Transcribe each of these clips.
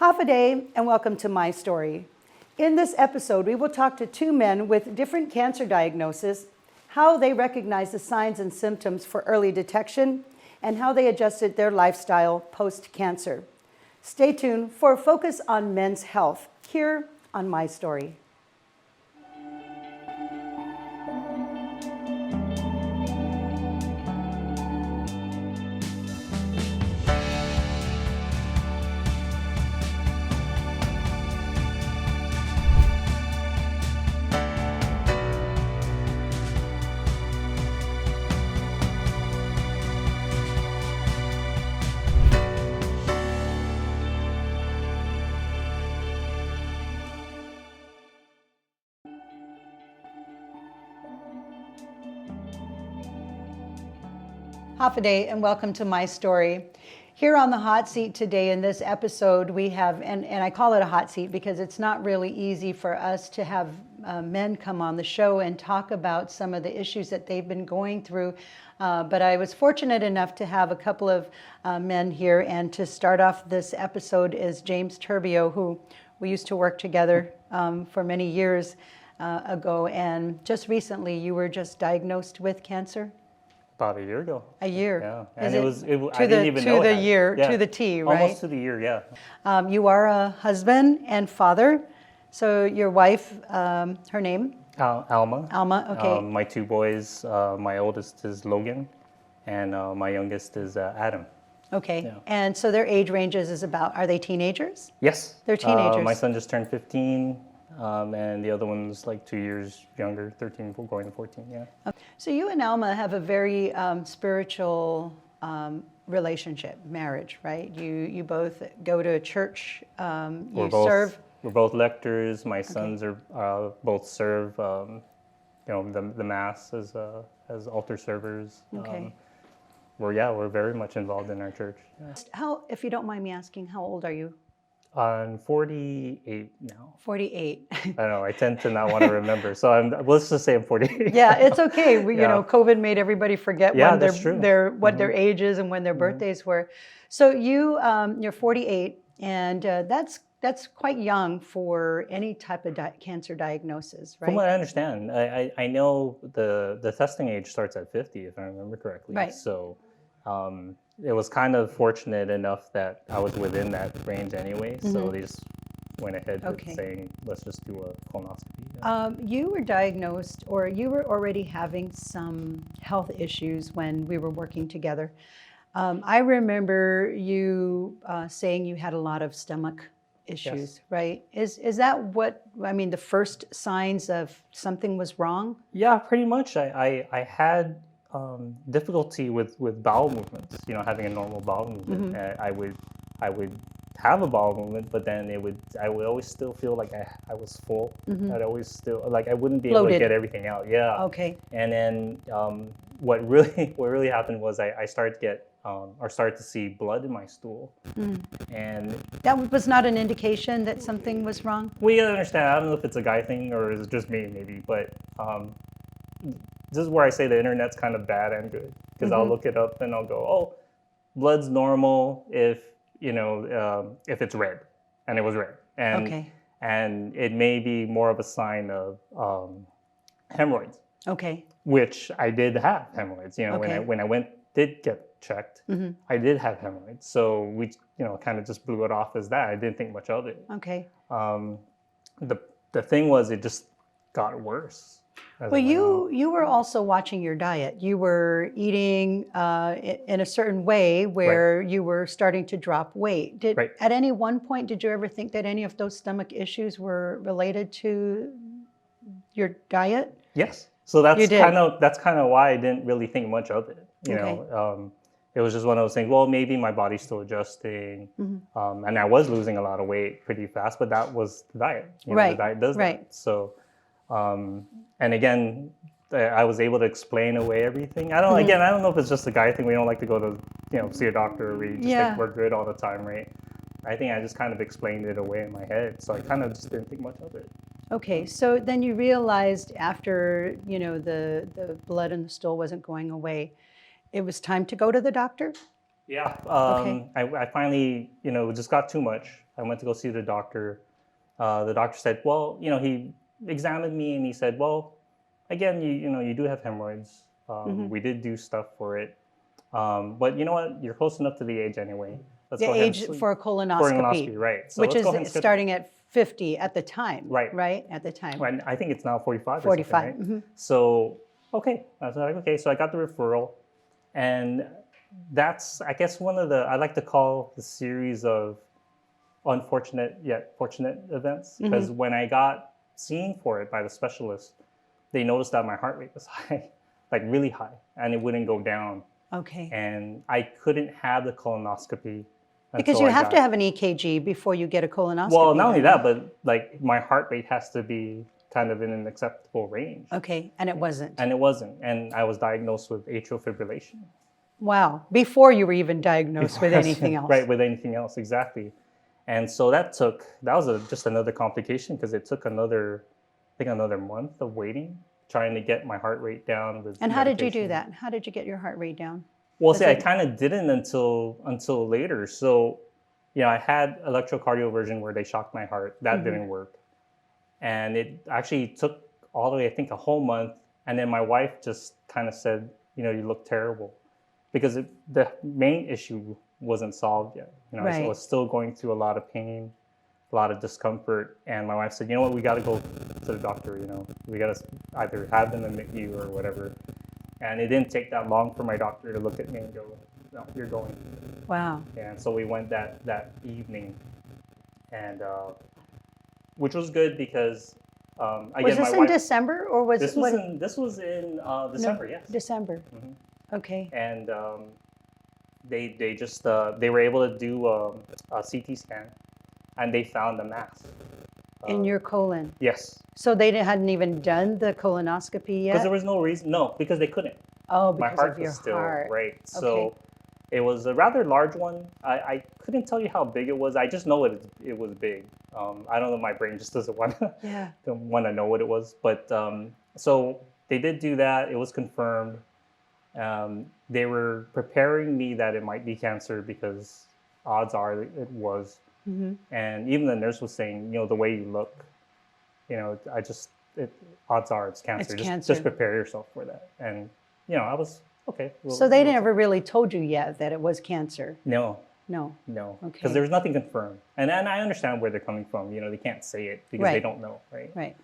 Half a day and welcome to my story. In this episode, we will talk to two men with different cancer diagnoses, how they recognize the signs and symptoms for early detection, and how they adjusted their lifestyle post-cancer. Stay tuned for a focus on men's health here on My Story. Half a day and welcome to My Story. Here on the hot seat today in this episode we have, and I call it a hot seat because it's not really easy for us to have men come on the show and talk about some of the issues that they've been going through. But I was fortunate enough to have a couple of men here, and to start off this episode is James Turbio, who we used to work together for many years ago, and just recently you were just diagnosed with cancer. About a year ago. A year. Yeah, and I didn't even know the it. year, Yeah. to the T, right? Almost to the year, yeah. You are a husband and father. So your wife, her name? Alma. Alma, okay. My two boys, my oldest is Logan, and my youngest is Adam. Okay, Yeah. and so their age ranges is about, are they teenagers? Yes. They're teenagers. My son just turned 15, and the other one's like 2 years younger, 13, going to 14, yeah. So you and Alma have a very spiritual relationship, marriage, right? You both go to church, you serve. We're both lectors. My sons are both serve, the mass as altar servers. Okay. We're very much involved in our church. Yeah. How, if you don't mind me asking, how old are you? I'm 48 now. 48. I don't know. I tend to not want to remember, so let's just say I'm 48. Yeah, it's okay. You know, COVID made everybody forget when their age is and when their birthdays were. So you're 48, and that's quite young for any type of cancer diagnosis, right? From what I understand, I know the testing age starts at 50, if I remember correctly. Right. So it was kind of fortunate enough that I was within that range anyway. Mm-hmm. So they just went ahead with saying, let's just do a colonoscopy. Yeah. You were diagnosed, or you were already having some health issues when we were working together. I remember you saying you had a lot of stomach issues, right? Is that what, I mean, the first signs of something was wrong? Yeah, pretty much. I had difficulty with bowel movements, having a normal bowel movement. Mm-hmm. I would have a bowel movement, but then I would always still feel like I was full. Mm-hmm. I'd always still, like, I wouldn't be able to get everything out. Yeah. Okay. And then what really happened was I started to get started to see blood in my stool. Mm. And that was not an indication that something was wrong? We gotta understand, I don't know if it's a guy thing or is it just me maybe, but this is where I say the internet's kind of bad and good, because I'll look it up and I'll go, oh, blood's normal if it's red, and it was red, and it may be more of a sign of hemorrhoids. Okay. Which I did have hemorrhoids. When I did get checked, I did have hemorrhoids. So we kind of just blew it off as that. I didn't think much of it. Okay. The thing was, it just got worse. Well, you were also watching your diet. You were eating in a certain way where you were starting to drop weight. At any one point, did you ever think that any of those stomach issues were related to your diet? Yes. So that's kind of why I didn't really think much of it. It was just one of those things. Well, maybe my body's still adjusting, and I was losing a lot of weight pretty fast. But that was the diet. The diet does that. So. And again, I was able to explain away everything. I don't know if it's just a guy thing. We don't like to go to, see a doctor. We just think we're good all the time, right? I think I just kind of explained it away in my head. So I kind of just didn't think much of it. Okay, so then you realized after, the blood in the stool wasn't going away, it was time to go to the doctor? Yeah. Okay. I finally, it just got too much. I went to go see the doctor. The doctor said, well, he examined me and he said, well, again, you do have hemorrhoids. Hmm. We did do stuff for it. But you know what? You're close enough to the age anyway. Let's The go ahead and age sleep. for a For an colonoscopy, colonoscopy, right. So which let's go is ahead and schedule. starting at 50 at the time, Right. right? At the time. Right. I think it's now 45 or something, 45. right? Hmm. So, okay. I was like, okay. So I got the referral. And that's, I guess, one of the, I like to call the series of unfortunate yet fortunate events. Because when I got seen for it by the specialist, they noticed that my heart rate was high, like really high, and it wouldn't go down. Okay. And I couldn't have the colonoscopy Because until you I have got, to have an EKG before you get a colonoscopy. well, not only done. that, but like my heart rate has to be kind of in an acceptable range. Okay, and it wasn't. And it wasn't. And I was diagnosed with atrial fibrillation. Wow, before you were even diagnosed with anything else. Right, with anything else, exactly. And so that was just another complication because it took another, I think another month of waiting, trying to get my heart rate down with And how did you do medication. that? How did you get your heart rate down? Well, Was see, I it- kind of didn't until later. So, I had electrocardioversion where they shocked my heart. That didn't work. And it actually took all the way, I think, a whole month. And then my wife just kind of said, you look terrible. Because the main issue wasn't solved yet. I Right. was still going through a lot of pain, a lot of discomfort. And my wife said, you know what, we got to go to the doctor. We got to either have them admit you or whatever. And it didn't take that long for my doctor to look at me and go, no, you're going. Wow. And so we went that evening, and which was good because again, Was this my in wife. December or was This it was what? in December, yes. December. Mhm. Okay. And they just they were able to do a CT scan, and they found a mass. In your colon. Yes, So they hadn't even done the colonoscopy yet? because there was no reason. No, because they couldn't. Oh, My because heart of your was still heart. right. Okay. So it was a rather large one. I couldn't tell you how big it was. I just know it was big. I don't know. My brain just doesn't want to Yeah. know what it was. But so they did do that. It was confirmed. They were preparing me that it might be cancer because odds are it was. Hmm. And even the nurse was saying, the way you look, odds are it's cancer. It's just, cancer. Just prepare yourself for that. And, I was, okay. So they never really told you yet that it was cancer? No, No. no. Okay. Because there was nothing confirmed. And I understand where they're coming from. They can't say it because they Right. don't know, right? Right.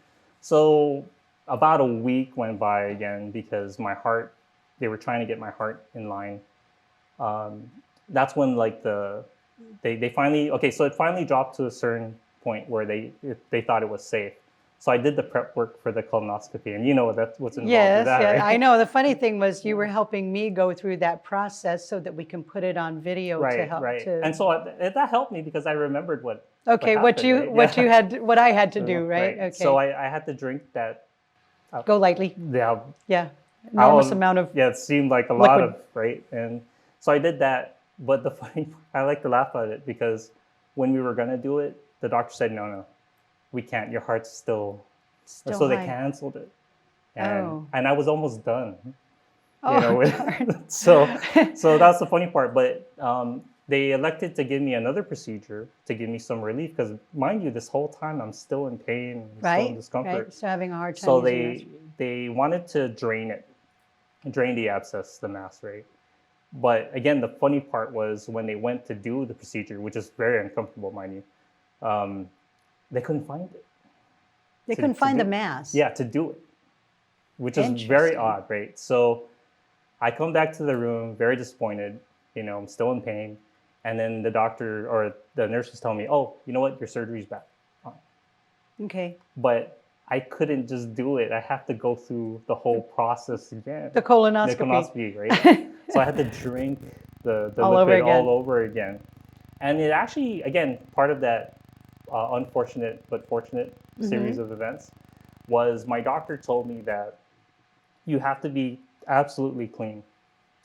So about a week went by again because they were trying to get my heart in line. That's when they finally, okay, so it finally dropped to a certain point where they thought it was safe. So I did the prep work for the colonoscopy, and that's what's involved Yes, with that, yeah, right? I know. The funny thing was you were helping me go through that process so that we can put it on video to Right, help right. to. And so that helped me because I remembered Okay, what happened, right? what Yeah. you had, what I had to do, right? Okay. So I had to drink that. Go lightly. Yeah, Yeah. Enormous was- amount of. Yeah, it seemed like a lot liquid. of, right? And so I did that. But I like to laugh at it because when we were going to do it, the doctor said, no, we can't. Your heart's still so they high. canceled it. Oh. And I was almost done. Oh, so that's the funny part. But they elected to give me another procedure to give me some relief because, mind you, this whole time I'm still in pain, still in right. discomfort. Right. So having a hard time. So using they wanted to drain the abscess, the mass, right? But again, the funny part was when they went to do the procedure, which is very uncomfortable, mind you, they couldn't find it. They to- couldn't to find do- the mass. Yeah, to do it, which is very Interesting. odd, right? So I come back to the room very disappointed. I'm still in pain. And then the doctor or the nurse was telling me, oh, you know what? Your surgery's back. Okay. But I couldn't just do it. I have to go through the whole process again. The colonoscopy. The colonoscopy, right? So I had to drink the All over liquid again. all over again. And it actually, again, part of that unfortunate but fortunate series of events was my doctor told me that you have to be absolutely clean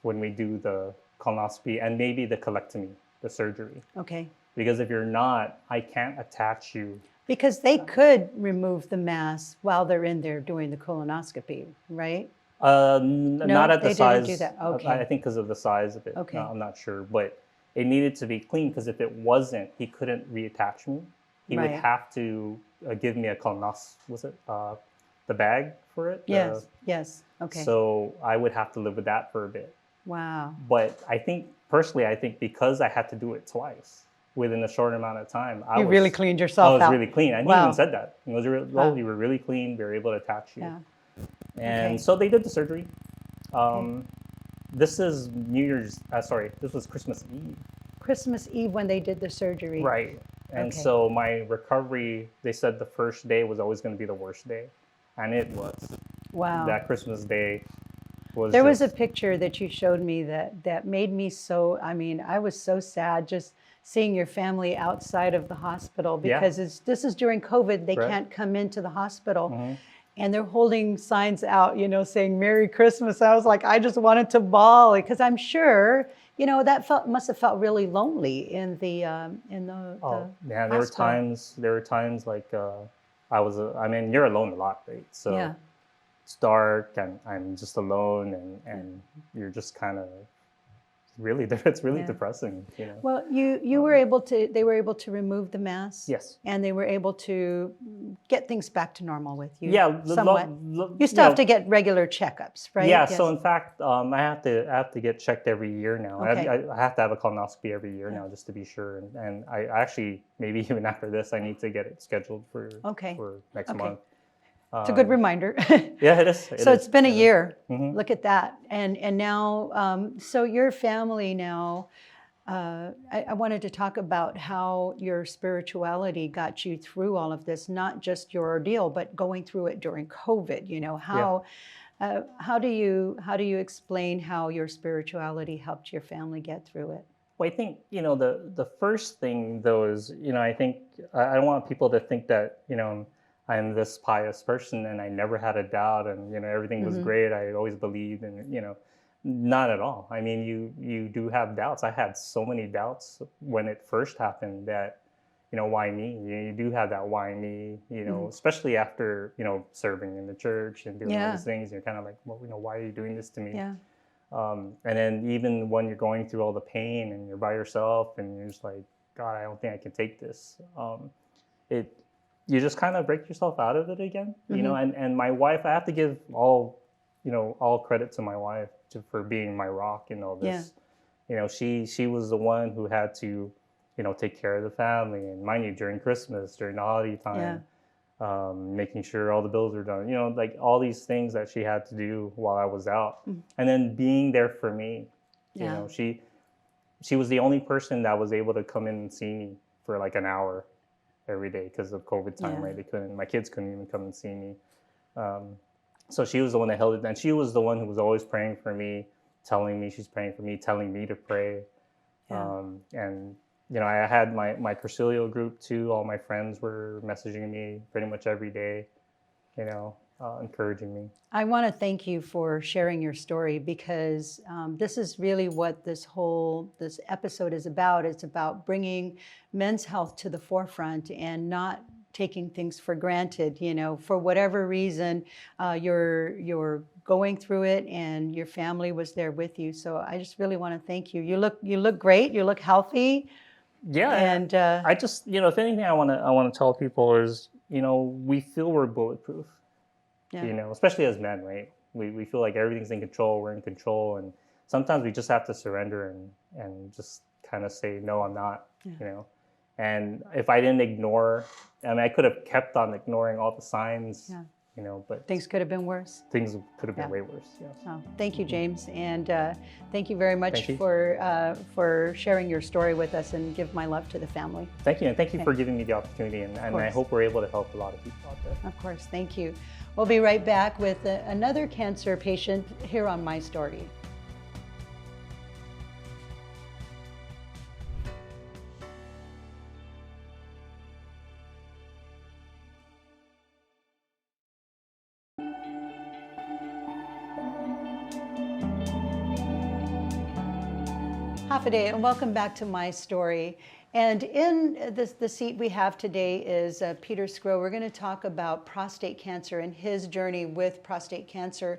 when we do the colonoscopy and maybe the colectomy, the surgery. Okay. Because if you're not, I can't attach you. Because they could remove the mass while they're in there doing the colonoscopy, right? Not at the they size. didn't do that. I Okay. think because of the size of it. Okay. No, I'm not sure, but it needed to be clean because if it wasn't, he couldn't reattach me. He would Right. have to give me a colnos. Was it the bag for it? Yes. Yes. Okay. So I would have to live with that for a bit. Wow. But I think personally, I think because I had to do it twice within a short amount of time, You really cleaned yourself I was out. really clean. And he Wow. even said that. He was really, Wow. you were really clean. They were able to attach you. Yeah. And Okay. so they did the surgery. This is New Year's. Sorry, this was Christmas Eve. Christmas Eve when they did the surgery. Right. And Okay. so my recovery, they said the first day was always going to be the worst day, and it was. Wow. That Christmas day was. There was a just- picture that you showed me that made me so, I mean, I was so sad just seeing your family outside of the hospital Yeah. because this is during COVID. They Right. can't come into the hospital. Mhm. And they're holding signs out, saying Merry Christmas. I was like, I just wanted to bawl because I'm sure, that must have felt really lonely in the Oh man, there were hospital. times like I mean, you're alone a lot, right? So Yeah. it's dark and I'm just alone and you're just kind of really it's really Yeah. depressing, Well, you were able to, they were able to remove the mass. Yes. And they were able to get things back to normal with you. Yeah, somewhat. You still have to get regular checkups, right? Yeah, Yes. so in fact, I have to get checked every year now. Okay. I have to have a colonoscopy every year now just to be sure. And I actually, maybe even after this, I need to get it scheduled for next Okay. month. It's a good reminder. Yeah, it is. So it's been a year. Mhm. Look at that. And now, so your family now, I wanted to talk about how your spirituality got you through all of this, not just your ordeal, but going through it during COVID. How do you explain how your spirituality helped your family get through it? Well, I think, the first thing though is, I think I don't want people to think that, I'm this pious person and I never had a doubt and, everything was great. I always believed and, not at all. I mean, you do have doubts. I had so many doubts when it first happened that, why me? You do have that why me, especially after, serving in the church and doing all these things. You're kind of like, well, why are you doing this to me? Yeah. And then even when you're going through all the pain and you're by yourself and you're just like, God, I don't think I can take this. You just kind of break yourself out of it again, and my wife, I have to give all credit to my wife for being my rock in all this. Yeah. She was the one who had to, take care of the family and mind you, during Christmas, during the holiday time, making sure all the bills are done, like all these things that she had to do while I was out. And then being there for me, she was the only person that was able to come in and see me for like an hour every day because of COVID time, right? My kids couldn't even come and see me. So she was the one that held it. And she was the one who was always praying for me, telling me she's praying for me, telling me to pray. And, I had my Cursilio group too. All my friends were messaging me pretty much every day, encouraging me. I want to thank you for sharing your story because this is really what this episode is about. It's about bringing men's health to the forefront and not taking things for granted. For whatever reason, you're going through it, and your family was there with you. So I just really want to thank you. You look great. You look healthy. Yeah, and I just, if anything, I want to tell people is, we feel we're bulletproof. Yeah. Especially as men, right? We feel like everything's in control, we're in control, and sometimes we just have to surrender and just kind of say, no, I'm not, And if I didn't ignore, I could have kept on ignoring all the signs, but things could have been worse. Things could have been way worse, yes. Oh, thank you, James, and thank you very much for sharing your story with us, and give my love to the family. Thank you, and thank you for giving me the opportunity, and I hope we're able to help a lot of people out there. Of course, thank you. We'll be right back with another cancer patient here on My Story. Half a day, and welcome back to My Story. And in the seat we have today is Peter Skro. We're going to talk about prostate cancer and his journey with prostate cancer.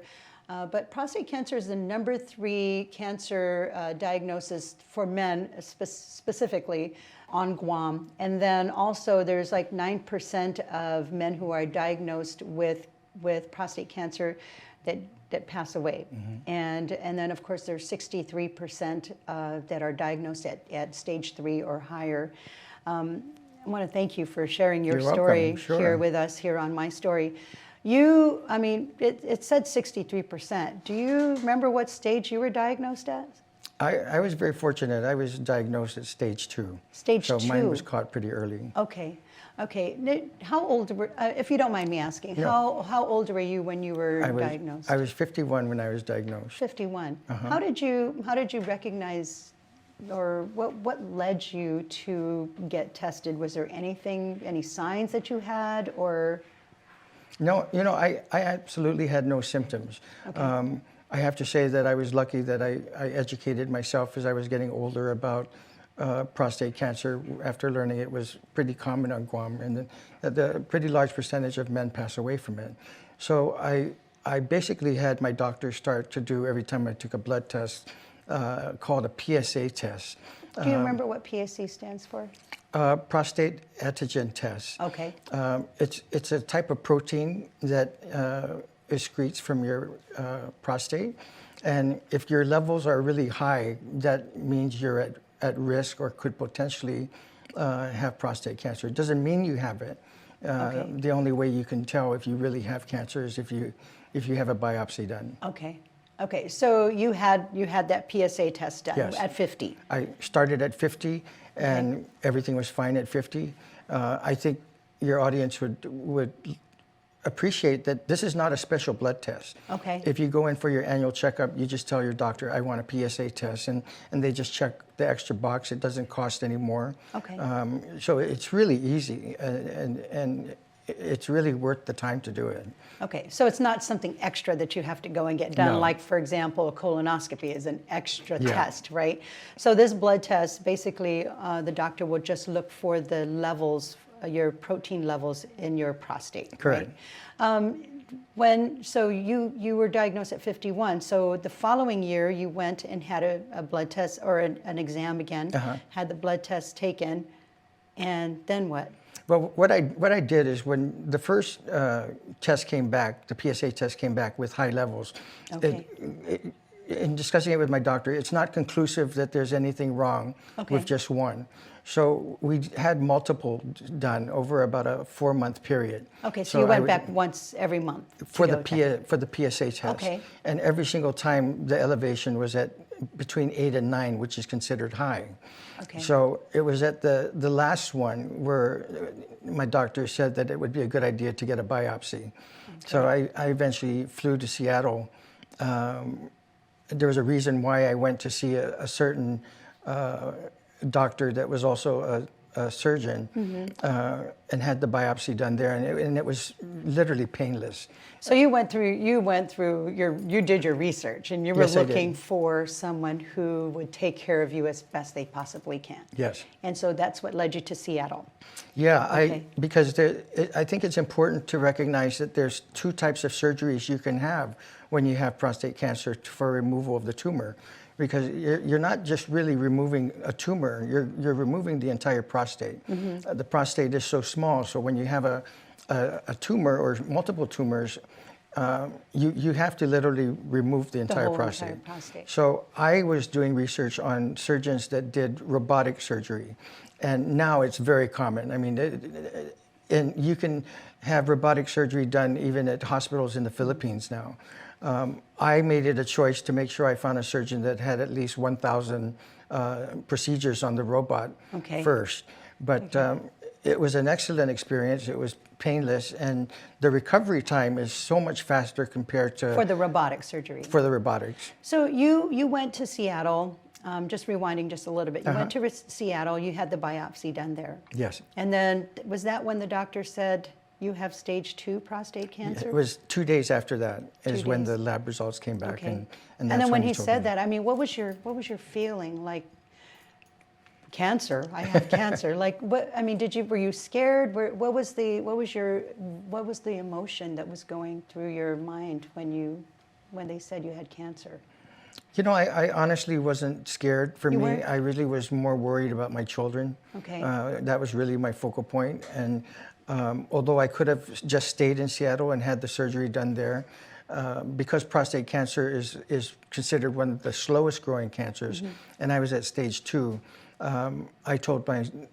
But prostate cancer is the number 3 cancer diagnosis for men specifically on Guam. And then also there's like 9% of men who are diagnosed with prostate cancer that pass away. And then of course there's 63% that are diagnosed at stage 3 or higher. I want to thank you for sharing your You're story welcome. Sure. here with us here on My Story. I mean, it said 63%. Do you remember what stage you were diagnosed at? I was very fortunate. I was diagnosed at stage 2. Stage so 2. mine was caught pretty early. Okay. How old were, if you don't mind me asking, Yeah. how old were you when you were diagnosed? I was 51 when I was diagnosed. 51. Uh-huh. How did you recognize, or what led you to get tested? Was there any signs that you had, or? No, I absolutely had no symptoms. Okay. I have to say that I was lucky that I educated myself as I was getting older about prostate cancer after learning it was pretty common on Guam, and that a pretty large percentage of men pass away from it. So I basically had my doctor start to do, every time I took a blood test, called a PSA test. Do you remember what PSA stands for? Prostate antigen test. Okay. It's a type of protein that excretes from your prostate, and if your levels are really high, that means you're at risk or could potentially have prostate cancer. It doesn't mean you have it. Okay. The only way you can tell if you really have cancer is if you have a biopsy done. Okay. Okay. So you had that PSA test done. Yes. At 50. I started at 50, and everything was fine at 50. I think your audience would appreciate that this is not a special blood test. Okay. If you go in for your annual checkup, you just tell your doctor, I want a PSA test, and they just check the extra box. It doesn't cost any more. Okay. So it's really easy, and it's really worth the time to do it. Okay, so it's not something extra that you have to go and get done, No. like, for example, a colonoscopy is an extra Yeah. test, right? So this blood test, basically, the doctor will just look for the levels, your protein levels in your prostate. Correct. Right? So you were diagnosed at 51, so the following year you went and had a blood test, or an exam again, had the blood test taken, and then what? Well, what I did is, when the first test came back, the PSA test came back with high levels. Okay. In discussing it with my doctor, it's not conclusive that there's anything wrong with just one. So we had multiple done over about a 4-month period. Okay, so you went back once every month for the PSA test. Okay. And every single time the elevation was at between 8 and 9, which is considered high. Okay. So it was at the last one where my doctor said that it would be a good idea to get a biopsy. Okay. So I eventually flew to Seattle. There was a reason why I went to see a certain doctor that was also a surgeon, and had the biopsy done there, and it was literally painless. So you did your research, and you were Yes, I did. looking for someone who would take care of you as best they possibly can. Yes. And so that's what led you to Seattle. Yeah, Okay. because I think it's important to recognize that there's 2 types of surgeries you can have when you have prostate cancer for removal of the tumor. Because you're not just really removing a tumor, you're removing the entire prostate. The prostate is so small, so when you have a tumor or multiple tumors, you have to literally remove the entire whole prostate. entire prostate. So I was doing research on surgeons that did robotic surgery, and now it's very common. I mean, and you can have robotic surgery done even at hospitals in the Philippines now. I made it a choice to make sure I found a surgeon that had at least 1,000 procedures on the robot first. But it was an excellent experience. It was painless, and the recovery time is so much faster compared to... For the robotic surgery. For the robotics. So you went to Seattle, just rewinding just a little bit. You went to Seattle, you had the biopsy done there. Yes. And then, was that when the doctor said, you have stage 2 prostate cancer? It was 2 days after that is when days. the lab results came back, Okay. and then that's when he he told said me. that, I mean, what was your feeling? Like, cancer? I have cancer. Like, what? I mean, were you scared? What was the emotion that was going through your mind when you when they said you had cancer? You know, I honestly wasn't scared. For You me, weren't? I really was more worried about my children. Okay. That was really my focal point. And although I could have just stayed in Seattle and had the surgery done there, because prostate cancer is considered one of the slowest growing cancers, and I was at stage 2, I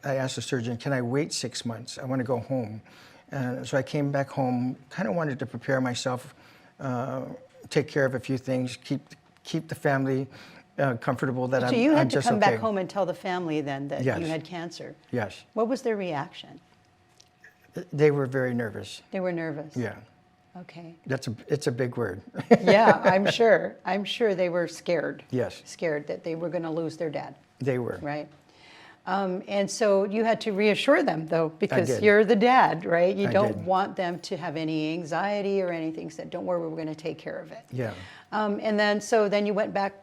asked the surgeon, can I wait 6 months? I want to go home. And so I came back home, kind of wanted to prepare myself, take care of a few things, keep the family comfortable that So you I'm had to just come okay. back home and tell the family then that Yes. you had cancer. Yes. What was their reaction? They were very nervous. They were nervous. Yeah. Okay. It's a big word. Yeah, I'm sure. I'm sure they were scared. Yes. Scared that they were going to lose their dad, They were. right? And so you had to reassure them, though, because did. you're the dad, right? You I don't did. want them to have any anxiety or anything. Said, don't worry, we're going to take care of it. Yeah. And then you went back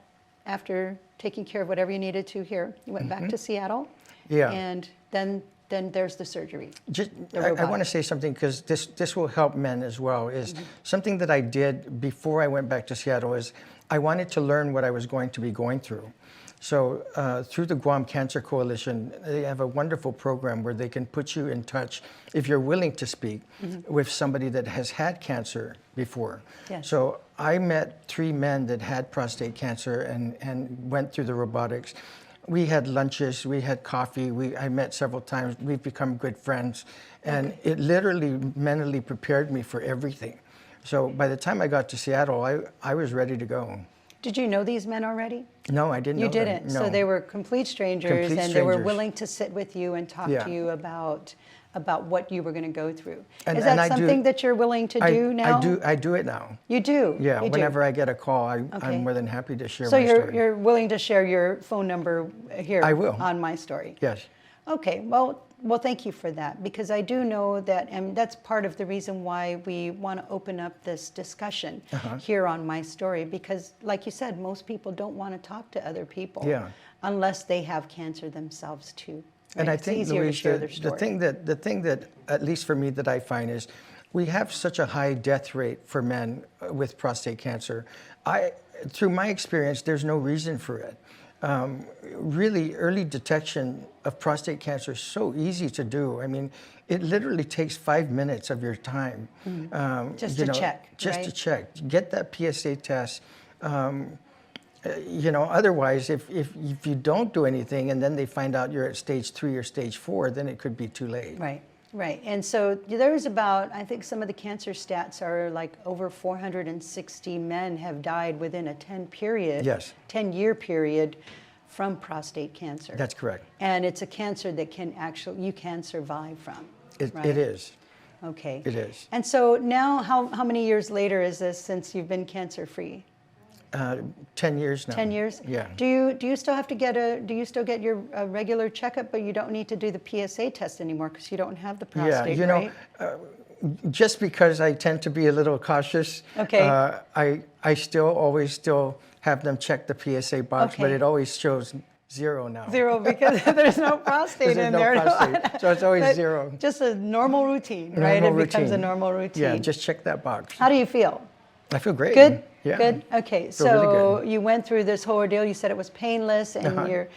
after taking care of whatever you needed to here. You went back to Seattle. Yeah. And then there's the surgery. Just, The I robotic. want to say something because this will help men as well. Is something that I did before I went back to Seattle is I wanted to learn what I was going to be going through. So through the Guam Cancer Coalition, they have a wonderful program where they can put you in touch, if you're willing to speak, with somebody that has had cancer before. Yes. So I met 3 men that had prostate cancer and went through the robotics. We had lunches, we had coffee, I met several times, we've become good friends. And it literally mentally prepared me for everything. So by the time I got to Seattle, I was ready to go. Did you know these men already? No, I didn't You know them. didn't. No. So they were complete strangers, Complete and they were strangers. willing to sit with you and talk Yeah. to you about what you were going to go through. And- Is that and I do- something that you're willing to do now? I do it now. You do. Yeah, You do. whenever I get a call, Okay. I'm more than happy to share So my you're story. you're willing to share your phone number here I will. on My Story. Yes. Okay, well, thank you for that, because I do know that, and that's part of the reason why we want to open up this discussion here on My Story, because like you said, most people don't want to talk to other people Yeah. unless they have cancer themselves too. And right? I It's think, easier to Louise, share their the story. thing that, at least for me, that I find is we have such a high death rate for men with prostate cancer. Through my experience, there's no reason for it. Really, early detection of prostate cancer is so easy to do. I mean, it literally takes 5 minutes of your time. Just you to know, check, Just right? to check. Get that PSA test. You know, otherwise, if you don't do anything and then they find out you're at stage 3 or stage 4, then it could be too late. Right, right. And so there's about, I think some of the cancer stats are like over 460 men have died within a 10-year period from prostate cancer. That's correct. And it's a cancer that you can survive from. right? It is. Okay. It is. And so now, how many years later is this since you've been cancer-free? 10 years now. 10 years? Yeah. Do you still have to do you still get your regular checkup, but you don't need to do the PSA test anymore because you don't have the prostate, Yeah, you know, right? just because I tend to be a little cautious, Okay. I always have them check the PSA box, but Okay. it always shows 0 now. 0 because there's no prostate There's in no there. prostate, so it's always But 0. Just a normal routine, right? Normal It becomes a routine. normal routine. Yeah, just check that box. How do you feel? I feel great. Good? Yeah. Good? Okay, Feel really so good. you went through this whole ordeal. You said it was painless, and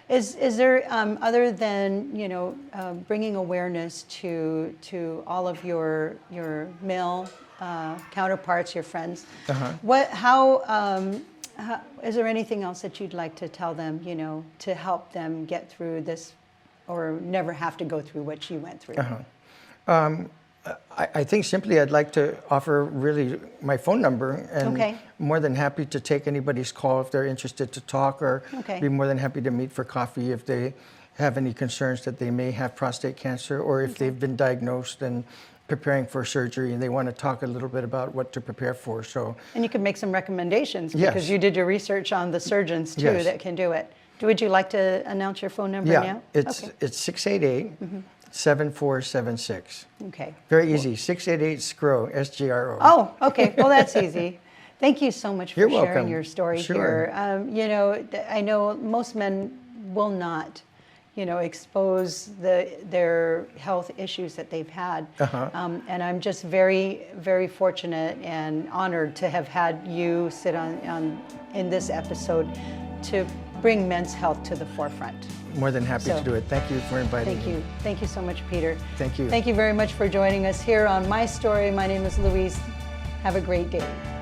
is there, other than, bringing awareness to all of your male counterparts, your friends, is there anything else that you'd like to tell them, to help them get through this or never have to go through what you went through? I think simply I'd like to offer really my phone number, and Okay. more than happy to take anybody's call if they're interested to talk, or Okay. be more than happy to meet for coffee if they have any concerns that they may have prostate cancer, or if they've been diagnosed and preparing for surgery and they want to talk a little bit about what to prepare for. So And you can make some recommendations Yes. because you did your research on the surgeons too Yes. that can do it. Would you like to announce your phone number yeah, now? it's 688-7476. Okay. Very easy, 688-SGRO, SGRO. Oh, okay. Well, that's easy. Thank you so much for You're sharing welcome. your story Sure. here. I know most men will not expose their health issues that they've had. And I'm just very, very fortunate and honored to have had you sit in this episode to bring men's health to the forefront. More than happy to do it. Thank you for inviting me. Thank you. Thank you so much, Peter. Thank you. Thank you very much for joining us here on My Story. My name is Louise. Have a great day.